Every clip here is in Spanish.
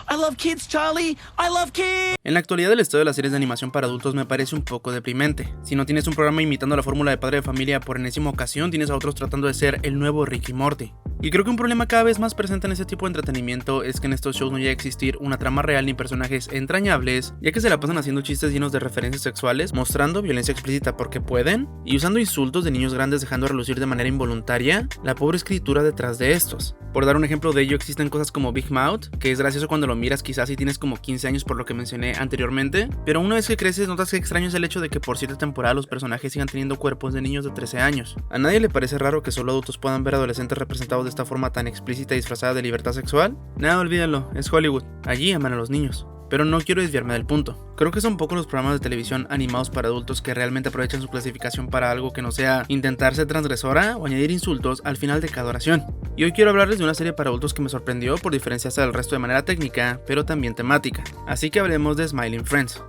I love kids, Charlie. I love kids. En la actualidad el estado de las series de animación para adultos me parece un poco deprimente. Si no tienes un programa imitando la fórmula de Padre de Familia por enésima ocasión, tienes a otros tratando de ser el nuevo Rick y Morty. Y creo que un problema cada vez más presente en ese tipo de entretenimiento es que en estos shows no llega a existir una trama real ni personajes entrañables, ya que se la pasan haciendo chistes llenos de referencias sexuales, mostrando violencia explícita porque pueden, y usando insultos de niños grandes dejando relucir de manera involuntaria la pobre escritura detrás de estos. Por dar un ejemplo de ello, existen cosas como Big Mouth, que es gracioso cuando lo miras quizás si tienes como 15 años por lo que mencioné anteriormente, pero una vez que creces notas que extraño es el hecho de que por 7 temporadas los personajes sigan teniendo cuerpos de niños de 13 años. A nadie le parece raro que solo adultos puedan ver adolescentes representados de esta forma tan explícita y disfrazada de libertad sexual. Nada, olvídalo, es Hollywood, allí aman a los niños. Pero no quiero desviarme del punto. Creo que son pocos los programas de televisión animados para adultos que realmente aprovechan su clasificación para algo que no sea intentar ser transgresora o añadir insultos al final de cada oración. Y hoy quiero hablarles de una serie para adultos que me sorprendió por diferenciarse del resto de manera técnica, pero también temática. Así que hablemos de Smiling Friends.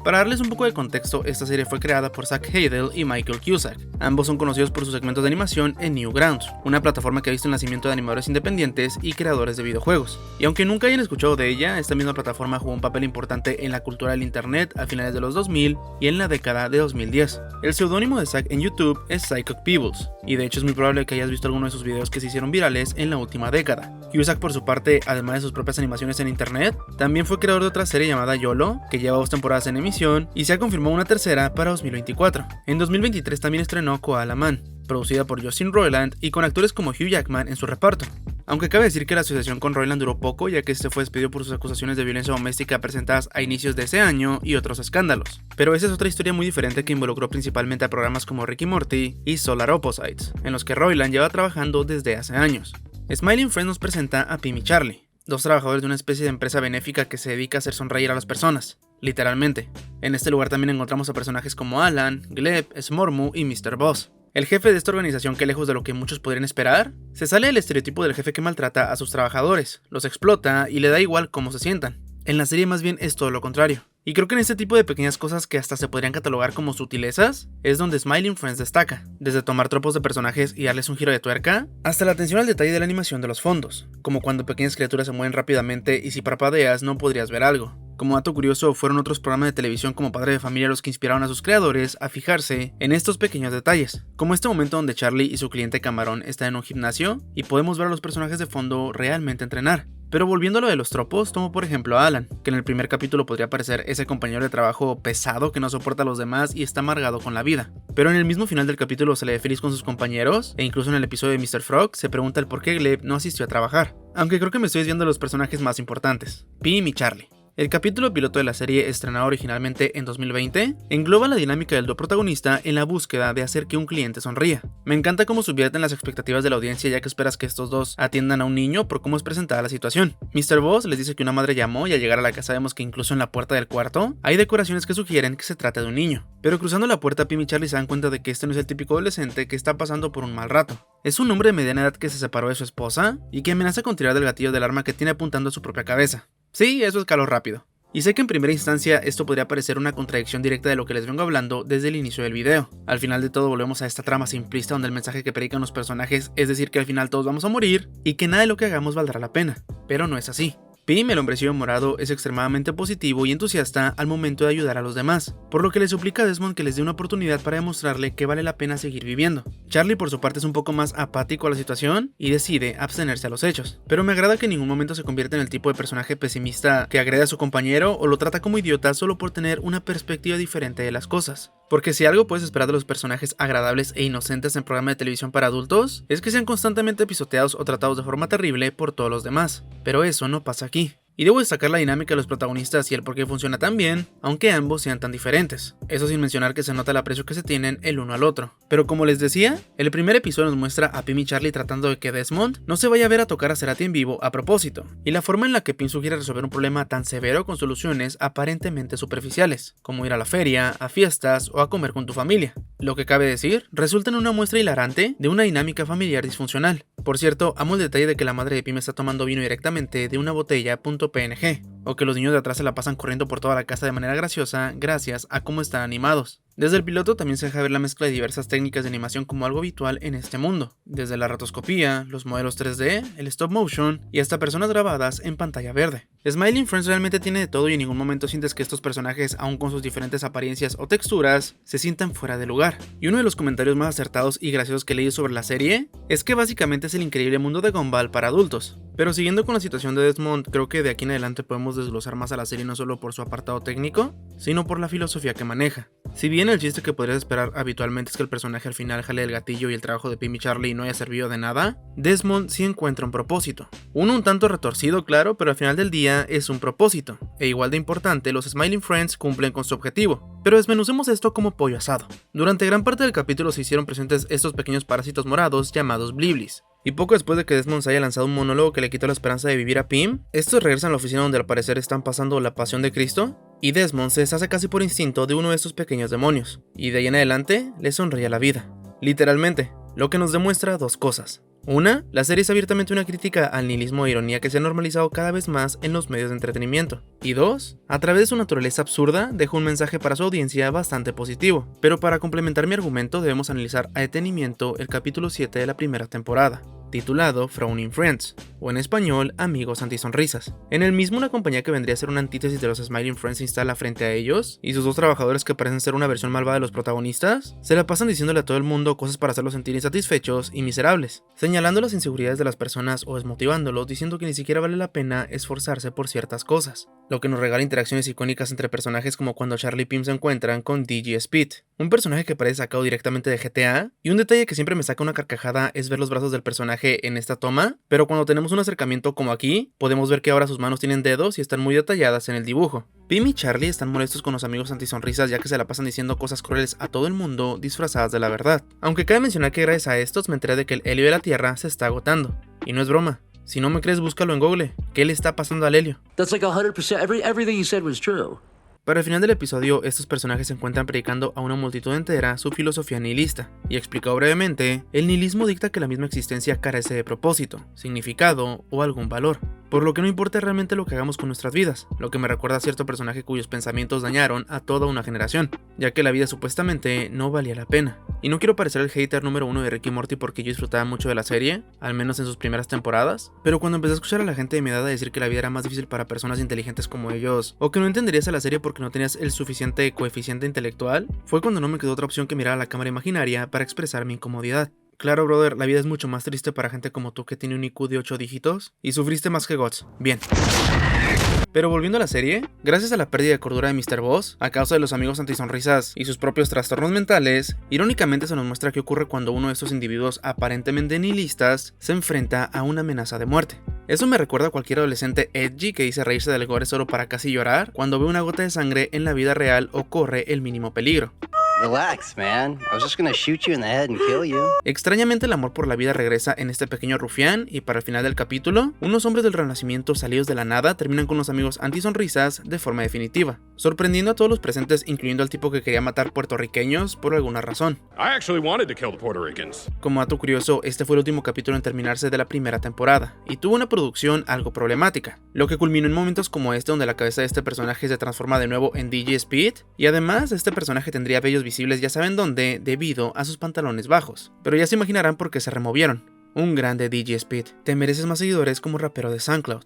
Para darles un poco de contexto, esta serie fue creada por Zach Heydel y Michael Cusack. Ambos son conocidos por sus segmentos de animación en Newgrounds, una plataforma que ha visto el nacimiento de animadores independientes y creadores de videojuegos. Y aunque nunca hayan escuchado de ella, esta misma plataforma jugó un papel importante en la cultura del internet a finales de los 2000 y en la década de 2010. El seudónimo de Zach en YouTube es Psychic Peebles, y de hecho es muy probable que hayas visto alguno de sus videos que se hicieron virales en la última década. Cusack, por su parte, además de sus propias animaciones en internet, también fue creador de otra serie llamada YOLO, que lleva 2 temporadas en emisión y se ha confirmado una tercera para 2024. En 2023 también estrenó Koala Man, producida por Justin Roiland y con actores como Hugh Jackman en su reparto. Aunque cabe decir que la asociación con Roiland duró poco, ya que este fue despedido por sus acusaciones de violencia doméstica presentadas a inicios de ese año y otros escándalos. Pero esa es otra historia muy diferente que involucró principalmente a programas como Rick y Morty y Solar Opposites, en los que Roiland lleva trabajando desde hace años. Smiling Friends nos presenta a Pim y Charlie, 2 trabajadores de una especie de empresa benéfica que se dedica a hacer sonreír a las personas, literalmente. En este lugar también encontramos a personajes como Alan, Gleb, Smormu y Mr. Boss. El jefe de esta organización, que lejos de lo que muchos podrían esperar, se sale del estereotipo del jefe que maltrata a sus trabajadores, los explota y le da igual cómo se sientan. En la serie más bien es todo lo contrario. Y creo que en este tipo de pequeñas cosas que hasta se podrían catalogar como sutilezas, es donde Smiling Friends destaca, desde tomar tropos de personajes y darles un giro de tuerca, hasta la atención al detalle de la animación de los fondos, como cuando pequeñas criaturas se mueven rápidamente y si parpadeas no podrías ver algo. Como dato curioso, fueron otros programas de televisión como Padre de Familia los que inspiraron a sus creadores a fijarse en estos pequeños detalles, como este momento donde Charlie y su cliente Camarón están en un gimnasio y podemos ver a los personajes de fondo realmente entrenar. Pero volviendo a lo de los tropos, tomo por ejemplo a Alan, que en el primer capítulo podría parecer ese compañero de trabajo pesado que no soporta a los demás y está amargado con la vida. Pero en el mismo final del capítulo se le ve feliz con sus compañeros, e incluso en el episodio de Mr. Frog se pregunta el por qué Gleb no asistió a trabajar. Aunque creo que me estoy desviando de los personajes más importantes, Pim y Charlie. El capítulo piloto de la serie, estrenado originalmente en 2020, engloba la dinámica del dúo protagonista en la búsqueda de hacer que un cliente sonría. Me encanta cómo subvierten las expectativas de la audiencia, ya que esperas que estos dos atiendan a un niño por cómo es presentada la situación. Mr. Boss les dice que una madre llamó y al llegar a la casa vemos que incluso en la puerta del cuarto hay decoraciones que sugieren que se trata de un niño. Pero cruzando la puerta, Pim y Charlie se dan cuenta de que este no es el típico adolescente que está pasando por un mal rato. Es un hombre de mediana edad que se separó de su esposa y que amenaza con tirar del gatillo del arma que tiene apuntando a su propia cabeza. Sí, eso escaló rápido. Y sé que en primera instancia esto podría parecer una contradicción directa de lo que les vengo hablando desde el inicio del video. Al final de todo volvemos a esta trama simplista donde el mensaje que predican los personajes es decir que al final todos vamos a morir y que nada de lo que hagamos valdrá la pena. Pero no es así. Pim, el hombrecillo morado, es extremadamente positivo y entusiasta al momento de ayudar a los demás, por lo que le suplica a Desmond que les dé una oportunidad para demostrarle que vale la pena seguir viviendo. Charlie por su parte es un poco más apático a la situación y decide abstenerse a los hechos, pero me agrada que en ningún momento se convierte en el tipo de personaje pesimista que agrede a su compañero o lo trata como idiota solo por tener una perspectiva diferente de las cosas. Porque si algo puedes esperar de los personajes agradables e inocentes en programas de televisión para adultos, es que sean constantemente pisoteados o tratados de forma terrible por todos los demás. Pero eso no pasa aquí. Y debo destacar la dinámica de los protagonistas y el por qué funciona tan bien, aunque ambos sean tan diferentes. Eso sin mencionar que se nota el aprecio que se tienen el uno al otro. Pero como les decía, el primer episodio nos muestra a Pim y Charlie tratando de que Desmond no se vaya a ver a tocar a Cerati en vivo a propósito, y la forma en la que Pim sugiere resolver un problema tan severo con soluciones aparentemente superficiales, como ir a la feria, a fiestas o a comer con tu familia. Lo que cabe decir, resulta en una muestra hilarante de una dinámica familiar disfuncional. Por cierto, amo el detalle de que la madre de Pim está tomando vino directamente de una botella .png, o que los niños de atrás se la pasan corriendo por toda la casa de manera graciosa gracias a cómo están animados. Desde el piloto también se deja ver la mezcla de diversas técnicas de animación como algo habitual en este mundo, desde la rotoscopía, los modelos 3D, el stop motion y hasta personas grabadas en pantalla verde. Smiling Friends realmente tiene de todo y en ningún momento sientes que estos personajes, aun con sus diferentes apariencias o texturas, se sientan fuera de lugar. Y uno de los comentarios más acertados y graciosos que leí sobre la serie es que básicamente es el increíble mundo de Gumball para adultos. Pero siguiendo con la situación de Desmond, creo que de aquí en adelante podemos desglosar más a la serie no solo por su apartado técnico, sino por la filosofía que maneja. Si bien el chiste que podrías esperar habitualmente es que el personaje al final jale el gatillo y el trabajo de Pim y Charlie no haya servido de nada, Desmond sí encuentra un propósito. Uno un tanto retorcido, claro, pero al final del día es un propósito. E igual de importante, los Smiling Friends cumplen con su objetivo. Pero desmenucemos esto como pollo asado. Durante gran parte del capítulo se hicieron presentes estos pequeños parásitos morados llamados Bliblis. Y poco después de que Desmond se haya lanzado un monólogo que le quitó la esperanza de vivir a Pim, estos regresan a la oficina donde al parecer están pasando la pasión de Cristo, y Desmond se deshace casi por instinto de uno de estos pequeños demonios, y de ahí en adelante le sonríe la vida. Literalmente, lo que nos demuestra dos cosas. Una, la serie es abiertamente una crítica al nihilismo e ironía que se ha normalizado cada vez más en los medios de entretenimiento. Y dos, a través de su naturaleza absurda, deja un mensaje para su audiencia bastante positivo. Pero para complementar mi argumento debemos analizar a detenimiento el capítulo 7 de la primera temporada, titulado Frowning Friends, o en español, Amigos Antisonrisas. En el mismo, una compañía que vendría a ser una antítesis de los Smiling Friends se instala frente a ellos, y sus dos trabajadores que parecen ser una versión malvada de los protagonistas, se la pasan diciéndole a todo el mundo cosas para hacerlos sentir insatisfechos y miserables, señalando las inseguridades de las personas o desmotivándolos, diciendo que ni siquiera vale la pena esforzarse por ciertas cosas, lo que nos regala interacciones icónicas entre personajes como cuando Charlie y Pim se encuentran con DJ Speed, un personaje que parece sacado directamente de GTA, y un detalle que siempre me saca una carcajada es ver los brazos del personaje en esta toma, pero cuando tenemos un acercamiento como aquí, podemos ver que ahora sus manos tienen dedos y están muy detalladas en el dibujo. Pim y Charlie están molestos con los amigos antisonrisas ya que se la pasan diciendo cosas crueles a todo el mundo disfrazadas de la verdad. Aunque cabe mencionar que gracias a estos me enteré de que el helio de la Tierra se está agotando. Y no es broma. Si no me crees, búscalo en Google. ¿Qué le está pasando al helio? That's like 100%. Everything you said was true. Para el final del episodio, estos personajes se encuentran predicando a una multitud entera su filosofía nihilista, y explicado brevemente, el nihilismo dicta que la misma existencia carece de propósito, significado o algún valor, por lo que no importa realmente lo que hagamos con nuestras vidas, lo que me recuerda a cierto personaje cuyos pensamientos dañaron a toda una generación, ya que la vida supuestamente no valía la pena. Y no quiero parecer el hater número uno de Rick y Morty porque yo disfrutaba mucho de la serie, al menos en sus primeras temporadas, pero cuando empecé a escuchar a la gente de mi edad a decir que la vida era más difícil para personas inteligentes como ellos, o que no entenderías a la serie porque no tenías el suficiente coeficiente intelectual, fue cuando no me quedó otra opción que mirar a la cámara imaginaria para expresar mi incomodidad. Claro, brother, la vida es mucho más triste para gente como tú que tiene un IQ de 8 dígitos y sufriste más que Guts. Bien. Pero volviendo a la serie, gracias a la pérdida de cordura de Mr. Boss, a causa de los amigos antisonrisas y sus propios trastornos mentales, irónicamente se nos muestra qué ocurre cuando uno de estos individuos aparentemente nihilistas se enfrenta a una amenaza de muerte. Eso me recuerda a cualquier adolescente edgy que dice reírse del gore solo para casi llorar cuando ve una gota de sangre en la vida real o corre el mínimo peligro. Relax, man. I was just gonna shoot you in the head and kill you. Extrañamente el amor por la vida regresa en este pequeño rufián y para el final del capítulo, unos hombres del renacimiento salidos de la nada terminan con los amigos antisonrisas de forma definitiva, sorprendiendo a todos los presentes incluyendo al tipo que quería matar puertorriqueños por alguna razón. I actually wanted to kill the Puerto Ricans. Como dato curioso, este fue el último capítulo en terminarse de la primera temporada, y tuvo una producción algo problemática, lo que culminó en momentos como este donde la cabeza de este personaje se transforma de nuevo en DJ Speed, y además este personaje tendría vellos visibles ya saben dónde debido a sus pantalones bajos, pero ya se imaginarán por qué se removieron. Un grande DJ Speed, te mereces más seguidores como rapero de SoundCloud.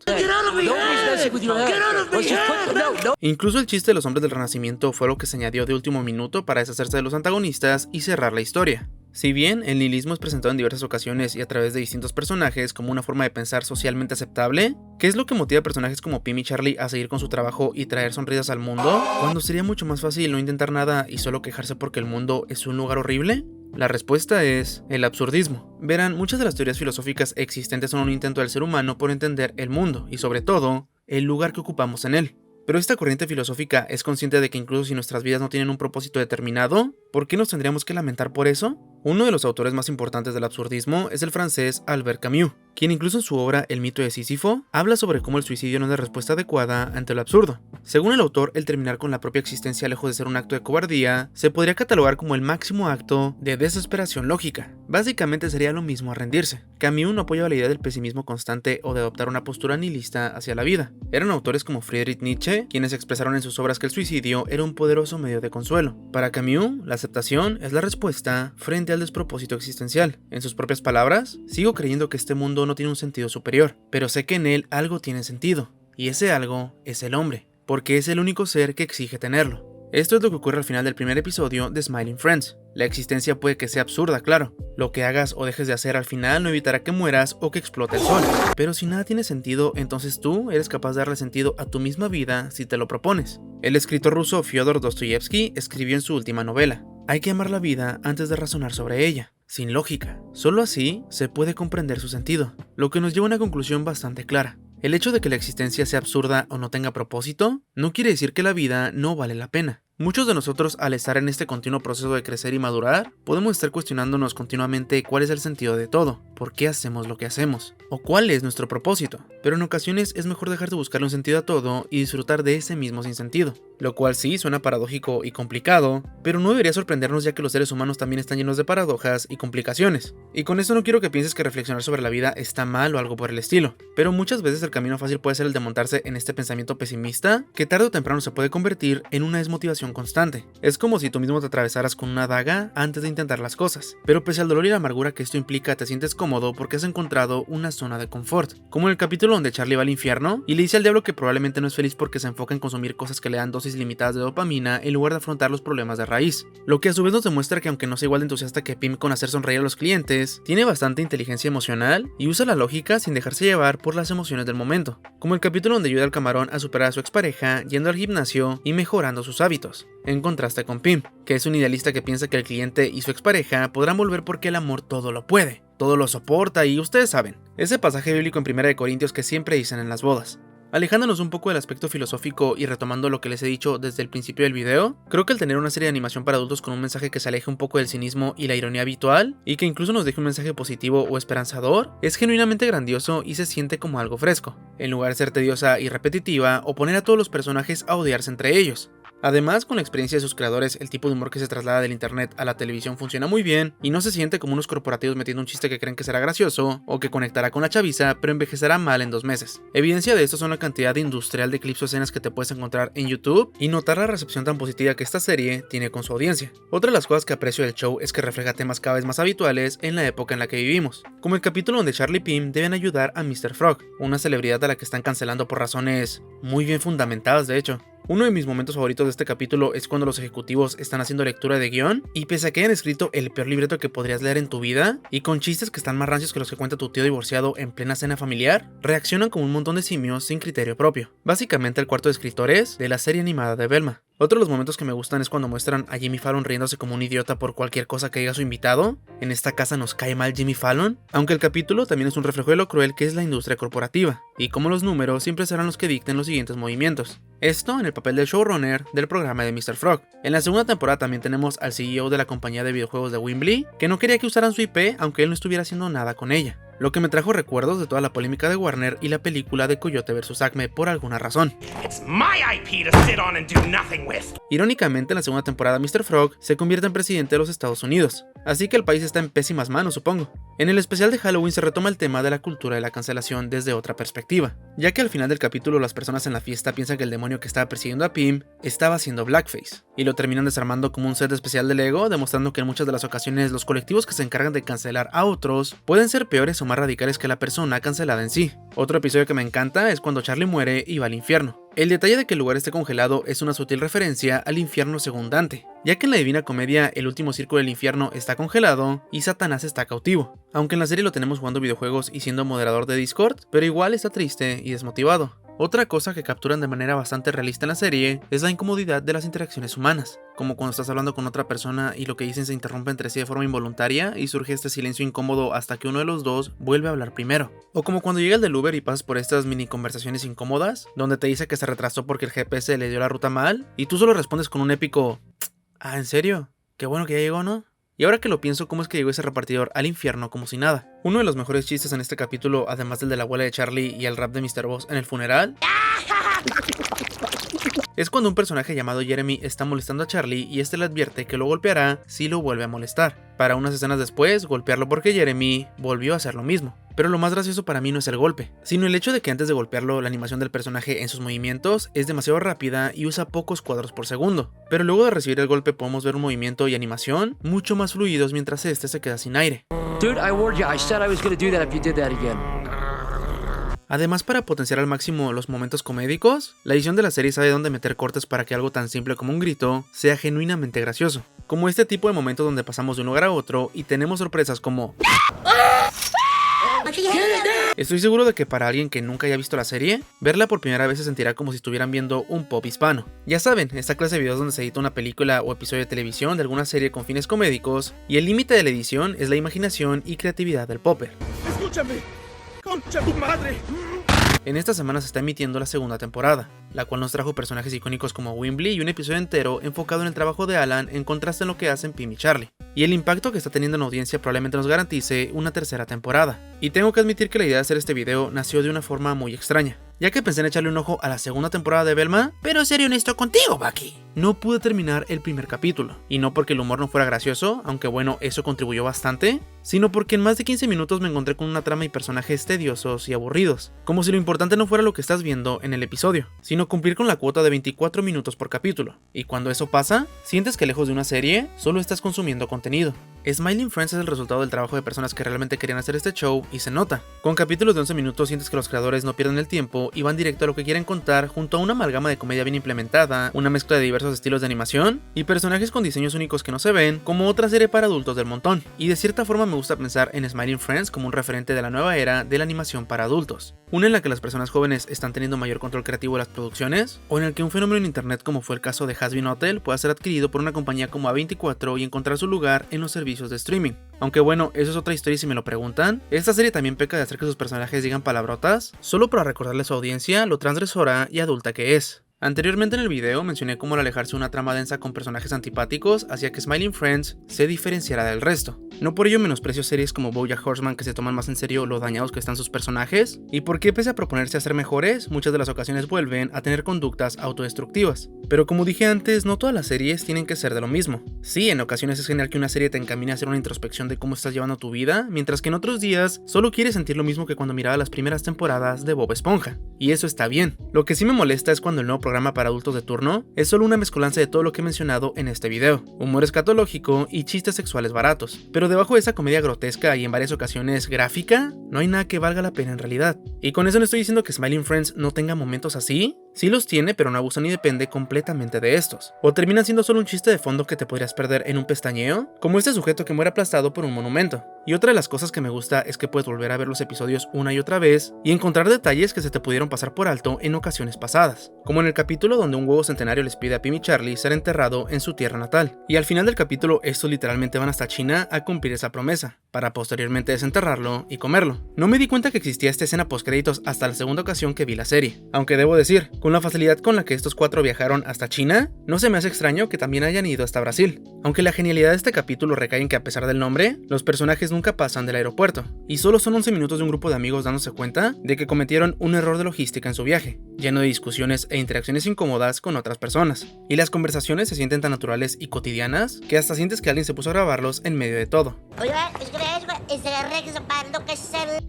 Incluso el chiste de los hombres del renacimiento fue lo que se añadió de último minuto para deshacerse de los antagonistas y cerrar la historia. Si bien el nihilismo es presentado en diversas ocasiones y a través de distintos personajes como una forma de pensar socialmente aceptable, ¿qué es lo que motiva a personajes como Pim y Charlie a seguir con su trabajo y traer sonrisas al mundo, cuando sería mucho más fácil no intentar nada y solo quejarse porque el mundo es un lugar horrible? La respuesta es el absurdismo. Verán, muchas de las teorías filosóficas existentes son un intento del ser humano por entender el mundo y sobre todo, el lugar que ocupamos en él. Pero esta corriente filosófica es consciente de que incluso si nuestras vidas no tienen un propósito determinado, ¿Por qué nos tendríamos que lamentar por eso? Uno de los autores más importantes del absurdismo es el francés Albert Camus, quien incluso en su obra El mito de Sísifo habla sobre cómo el suicidio no es la respuesta adecuada ante lo absurdo. Según el autor, el terminar con la propia existencia lejos de ser un acto de cobardía, se podría catalogar como el máximo acto de desesperación lógica. Básicamente sería lo mismo a rendirse. Camus no apoyaba la idea del pesimismo constante o de adoptar una postura nihilista hacia la vida. Eran autores como Friedrich Nietzsche quienes expresaron en sus obras que el suicidio era un poderoso medio de consuelo. Para Camus, la aceptación es la respuesta frente al despropósito existencial. En sus propias palabras, sigo creyendo que este mundo no tiene un sentido superior, pero sé que en él algo tiene sentido, y ese algo es el hombre, porque es el único ser que exige tenerlo. Esto es lo que ocurre al final del primer episodio de Smiling Friends. La existencia puede que sea absurda, claro. Lo que hagas o dejes de hacer al final no evitará que mueras o que explote el sol. Pero si nada tiene sentido, entonces tú eres capaz de darle sentido a tu misma vida si te lo propones. El escritor ruso Fyodor Dostoyevsky escribió en su última novela: hay que amar la vida antes de razonar sobre ella, sin lógica. Solo así se puede comprender su sentido, lo que nos lleva a una conclusión bastante clara. El hecho de que la existencia sea absurda o no tenga propósito, no quiere decir que la vida no vale la pena. Muchos de nosotros, al estar en este continuo proceso de crecer y madurar, podemos estar cuestionándonos continuamente cuál es el sentido de todo, por qué hacemos lo que hacemos, o cuál es nuestro propósito. Pero en ocasiones es mejor dejar de buscarle un sentido a todo y disfrutar de ese mismo sinsentido. Lo cual sí suena paradójico y complicado, pero no debería sorprendernos ya que los seres humanos también están llenos de paradojas y complicaciones. Y con esto no quiero que pienses que reflexionar sobre la vida está mal o algo por el estilo, pero muchas veces el camino fácil puede ser el de montarse en este pensamiento pesimista que tarde o temprano se puede convertir en una desmotivación constante. Es como si tú mismo te atravesaras con una daga antes de intentar las cosas, pero pese al dolor y la amargura que esto implica, te sientes cómodo porque has encontrado una zona de confort, como en el capítulo donde Charlie va al infierno y le dice al diablo que probablemente no es feliz porque se enfoca en consumir cosas que le dan dosis limitadas de dopamina en lugar de afrontar los problemas de raíz, lo que a su vez nos demuestra que aunque no sea igual de entusiasta que Pim con hacer sonreír a los clientes, tiene bastante inteligencia emocional y usa la lógica sin dejarse llevar por las emociones del momento, como el capítulo donde ayuda al camarón a superar a su expareja yendo al gimnasio y mejorando sus hábitos, en contraste con Pim, que es un idealista que piensa que el cliente y su expareja podrán volver porque el amor todo lo puede, todo lo soporta y ustedes saben, ese pasaje bíblico en 1 Corintios que siempre dicen en las bodas. Alejándonos un poco del aspecto filosófico y retomando lo que les he dicho desde el principio del video, creo que el tener una serie de animación para adultos con un mensaje que se aleje un poco del cinismo y la ironía habitual, y que incluso nos deje un mensaje positivo o esperanzador, es genuinamente grandioso y se siente como algo fresco, en lugar de ser tediosa y repetitiva o poner a todos los personajes a odiarse entre ellos. Además, con la experiencia de sus creadores, el tipo de humor que se traslada del internet a la televisión funciona muy bien y no se siente como unos corporativos metiendo un chiste que creen que será gracioso o que conectará con la chaviza, pero envejecerá mal en 2 meses. Evidencia de esto son la cantidad de industrial de clips o escenas que te puedes encontrar en YouTube y notar la recepción tan positiva que esta serie tiene con su audiencia. Otra de las cosas que aprecio del show es que refleja temas cada vez más habituales en la época en la que vivimos, como el capítulo donde Charlie y Pim deben ayudar a Mr. Frog, una celebridad a la que están cancelando por razones muy bien fundamentadas de hecho. Uno de mis momentos favoritos de este capítulo es cuando los ejecutivos están haciendo lectura de guión y pese a que hayan escrito el peor libreto que podrías leer en tu vida y con chistes que están más rancios que los que cuenta tu tío divorciado en plena cena familiar, reaccionan como un montón de simios sin criterio propio. Básicamente el cuarto de escritores de la serie animada de Velma. Otro de los momentos que me gustan es cuando muestran a Jimmy Fallon riéndose como un idiota por cualquier cosa que diga su invitado. En esta casa nos cae mal Jimmy Fallon, aunque el capítulo también es un reflejo de lo cruel que es la industria corporativa, y como los números siempre serán los que dicten los siguientes movimientos. Esto en el papel del showrunner del programa de Mr. Frog. En la segunda temporada también tenemos al CEO de la compañía de videojuegos de Wimbly, que no quería que usaran su IP aunque él no estuviera haciendo nada con ella, lo que me trajo recuerdos de toda la polémica de Warner y la película de Coyote vs Acme por alguna razón. It's my IP to sit on and do nothing with. Irónicamente, en la segunda temporada Mr. Frog se convierte en presidente de los Estados Unidos, así que el país está en pésimas manos, supongo. En el especial de Halloween se retoma el tema de la cultura de la cancelación desde otra perspectiva, ya que al final del capítulo las personas en la fiesta piensan que el demonio que estaba persiguiendo a Pim estaba haciendo blackface, y lo terminan desarmando como un set especial de Lego, demostrando que en muchas de las ocasiones los colectivos que se encargan de cancelar a otros pueden ser peores o más radicales que la persona cancelada en sí. Otro episodio que me encanta es cuando Charlie muere y va al infierno. El detalle de que el lugar esté congelado es una sutil referencia al infierno según Dante, ya que en la Divina Comedia el último círculo del infierno está congelado y Satanás está cautivo, aunque en la serie lo tenemos jugando videojuegos y siendo moderador de Discord, pero igual está triste y desmotivado. Otra cosa que capturan de manera bastante realista en la serie es la incomodidad de las interacciones humanas, como cuando estás hablando con otra persona y lo que dicen se interrumpe entre sí de forma involuntaria y surge este silencio incómodo hasta que uno de los dos vuelve a hablar primero. O como cuando llega el del Uber y pasas por estas mini conversaciones incómodas, donde te dice que se retrasó porque el GPS le dio la ruta mal y tú solo respondes con un épico "¿Ah, en serio?". Qué bueno que ya llegó, ¿no? Y ahora que lo pienso, ¿cómo es que llegó ese repartidor al infierno como si nada? Uno de los mejores chistes en este capítulo, además del de la abuela de Charlie y el rap de Mr. Boss en el funeral, es cuando un personaje llamado Jeremy está molestando a Charlie y este le advierte que lo golpeará si lo vuelve a molestar, para unas escenas después golpearlo porque Jeremy volvió a hacer lo mismo. Pero lo más gracioso para mí no es el golpe, sino el hecho de que antes de golpearlo la animación del personaje en sus movimientos es demasiado rápida y usa pocos cuadros por segundo. Pero luego de recibir el golpe podemos ver un movimiento y animación mucho más fluidos mientras este se queda sin aire. Dude, I warned you. I said I was gonna do that if you did that again. Además, para potenciar al máximo los momentos comédicos, la edición de la serie sabe dónde meter cortes para que algo tan simple como un grito sea genuinamente gracioso. Como este tipo de momentos donde pasamos de un lugar a otro y tenemos sorpresas como... Estoy seguro de que para alguien que nunca haya visto la serie, verla por primera vez se sentirá como si estuvieran viendo un pop hispano. Ya saben, esta clase de videos donde se edita una película o episodio de televisión de alguna serie con fines comédicos, y el límite de la edición es la imaginación y creatividad del popper. Escúchame. Concha tu madre. En esta semana se está emitiendo la segunda temporada, la cual nos trajo personajes icónicos como Wimbley y un episodio entero enfocado en el trabajo de Alan en contraste en lo que hacen Pim y Charlie. Y el impacto que está teniendo en la audiencia probablemente nos garantice una tercera temporada. Y tengo que admitir que la idea de hacer este video nació de una forma muy extraña, ya que pensé en echarle un ojo a la segunda temporada de Velma, pero seré honesto contigo, Bucky. No pude terminar el primer capítulo, y no porque el humor no fuera gracioso, aunque bueno, eso contribuyó bastante, sino porque en más de 15 minutos me encontré con una trama y personajes tediosos y aburridos, como si lo importante no fuera lo que estás viendo en el episodio, sino cumplir con la cuota de 24 minutos por capítulo, y cuando eso pasa, sientes que lejos de una serie, solo estás consumiendo contenido. Smiling Friends es el resultado del trabajo de personas que realmente querían hacer este show y se nota. Con capítulos de 11 minutos sientes que los creadores no pierden el tiempo y van directo a lo que quieren contar junto a una amalgama de comedia bien implementada, una mezcla de diversos estilos de animación y personajes con diseños únicos que no se ven como otra serie para adultos del montón. Y de cierta forma me gusta pensar en Smiling Friends como un referente de la nueva era de la animación para adultos. Una en la que las personas jóvenes están teniendo mayor control creativo de las producciones, o en el que un fenómeno en internet como fue el caso de Hazbin Hotel pueda ser adquirido por una compañía como A24 y encontrar su lugar en los servicios de streaming. Aunque bueno, eso es otra historia si me lo preguntan. Esta serie también peca de hacer que sus personajes digan palabrotas, solo para recordarle a su audiencia lo transgresora y adulta que es. Anteriormente en el video mencioné cómo al alejarse de una trama densa con personajes antipáticos hacía que Smiling Friends se diferenciara del resto. No por ello menosprecio series como BoJack Horseman que se toman más en serio lo dañados que están sus personajes, y porque pese a proponerse a ser mejores, muchas de las ocasiones vuelven a tener conductas autodestructivas. Pero como dije antes, no todas las series tienen que ser de lo mismo. Sí, en ocasiones es genial que una serie te encamine a hacer una introspección de cómo estás llevando tu vida, mientras que en otros días solo quieres sentir lo mismo que cuando miraba las primeras temporadas de Bob Esponja. Y eso está bien. Lo que sí me molesta es cuando el nuevo programa para adultos de turno es solo una mezcolanza de todo lo que he mencionado en este video, humor escatológico y chistes sexuales baratos. Pero debajo de esa comedia grotesca y en varias ocasiones gráfica, no hay nada que valga la pena en realidad. Y con eso no estoy diciendo que Smiling Friends no tenga momentos así. Sí los tiene, pero no abusa ni depende completamente de estos. O terminan siendo solo un chiste de fondo que te podrías perder en un pestañeo, como este sujeto que muere aplastado por un monumento. Y otra de las cosas que me gusta es que puedes volver a ver los episodios una y otra vez y encontrar detalles que se te pudieron pasar por alto en ocasiones pasadas, como en el capítulo donde un huevo centenario les pide a Pim y Charlie ser enterrado en su tierra natal, y al final del capítulo estos literalmente van hasta China a cumplir esa promesa, para posteriormente desenterrarlo y comerlo. No me di cuenta que existía esta escena postcréditos hasta la segunda ocasión que vi la serie, aunque debo decir, con la facilidad con la que estos cuatro viajaron hasta China, no se me hace extraño que también hayan ido hasta Brasil. Aunque la genialidad de este capítulo recae en que a pesar del nombre, los personajes nunca pasan del aeropuerto, y solo son 11 minutos de un grupo de amigos dándose cuenta de que cometieron un error de logística en su viaje, lleno de discusiones e interacciones incómodas con otras personas. Y las conversaciones se sienten tan naturales y cotidianas que hasta sientes que alguien se puso a grabarlos en medio de todo.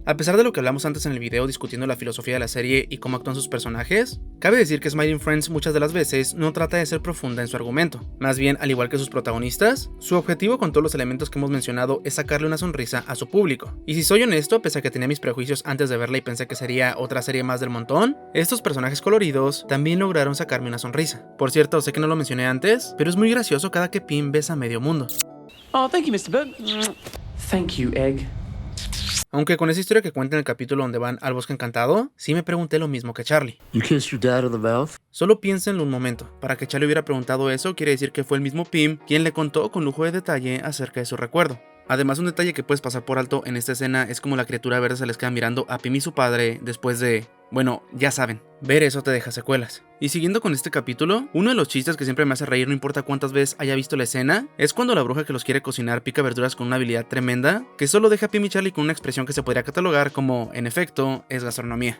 A pesar de lo que hablamos antes en el video discutiendo la filosofía de la serie y cómo actúan sus personajes, cabe decir que Smiling Friends muchas de las veces no trata de ser profunda en su argumento. Más bien, al igual que sus protagonistas, su objetivo con todos los elementos que hemos mencionado es sacarle una sonrisa a su público. Y si soy honesto, pese a que tenía mis prejuicios antes de verla y pensé que sería otra serie más del montón, estos personajes coloridos también lograron sacarme una sonrisa. Por cierto, sé que no lo mencioné antes, pero es muy gracioso cada que Pim besa a medio mundo. Oh, thank you, Mr. Bird. Thank you, Egg. Aunque con esa historia que cuenta en el capítulo donde van al bosque encantado, sí me pregunté lo mismo que Charlie. You kissed your dad on the mouth? Solo piénsenlo un momento. Para que Charlie hubiera preguntado eso, quiere decir que fue el mismo Pim quien le contó con lujo de detalle acerca de su recuerdo. Además, un detalle que puedes pasar por alto en esta escena es como la criatura verde se les queda mirando a Pim y su padre después de... Bueno, ya saben, ver eso te deja secuelas. Y siguiendo con este capítulo, uno de los chistes que siempre me hace reír no importa cuántas veces haya visto la escena, es cuando la bruja que los quiere cocinar pica verduras con una habilidad tremenda, que solo deja a Pim y Charlie con una expresión que se podría catalogar como, en efecto, es gastronomía.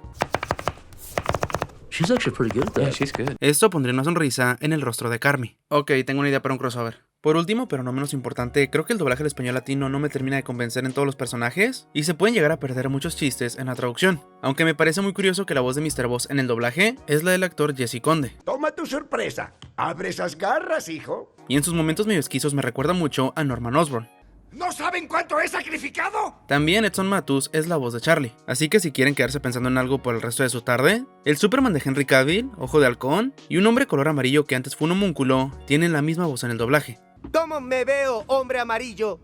She's actually pretty good at that. Yeah, she's good. Esto pondría una sonrisa en el rostro de Carmy. Ok, tengo una idea para un crossover. Por último, pero no menos importante, creo que el doblaje al español latino no me termina de convencer en todos los personajes y se pueden llegar a perder muchos chistes en la traducción. Aunque me parece muy curioso que la voz de Mr. Boss en el doblaje es la del actor Jesse Conde. Toma tu sorpresa. Abre esas garras, hijo. Y en sus momentos medio esquizos me recuerda mucho a Norman Osborn. ¿No saben cuánto he sacrificado? También Edson Matus es la voz de Charlie, así que si quieren quedarse pensando en algo por el resto de su tarde, el Superman de Henry Cavill, Ojo de Halcón, y un hombre color amarillo que antes fue un homúnculo, tienen la misma voz en el doblaje. ¿Cómo me veo, hombre amarillo?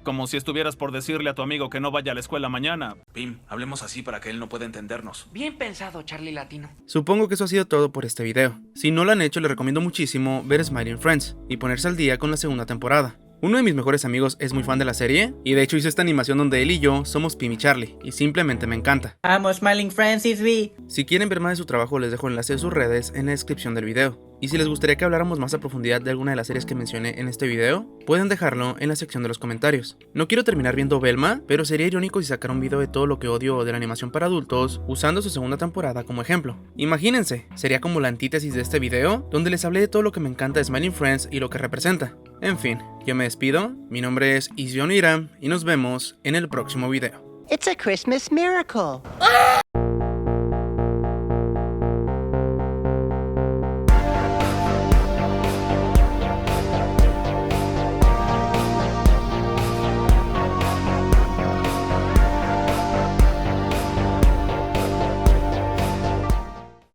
Como si estuvieras por decirle a tu amigo que no vaya a la escuela mañana. Pim, hablemos así para que él no pueda entendernos. Bien pensado, Charlie Latino. Supongo que eso ha sido todo por este video. Si no lo han hecho, les recomiendo muchísimo ver Smiling Friends y ponerse al día con la segunda temporada. Uno de mis mejores amigos es muy fan de la serie, y de hecho hizo esta animación donde él y yo somos Pim y Charlie, y simplemente me encanta. I'm Smiling Francis V. Si quieren ver más de su trabajo, les dejo el enlace de sus redes en la descripción del video. Y si les gustaría que habláramos más a profundidad de alguna de las series que mencioné en este video, pueden dejarlo en la sección de los comentarios. No quiero terminar viendo Velma, pero sería irónico si sacara un video de todo lo que odio de la animación para adultos, usando su segunda temporada como ejemplo. Imagínense, sería como la antítesis de este video, donde les hablé de todo lo que me encanta de Smiling Friends y lo que representa. En fin, yo me despido, mi nombre es Ision Ira, y nos vemos en el próximo video. It's a Christmas miracle.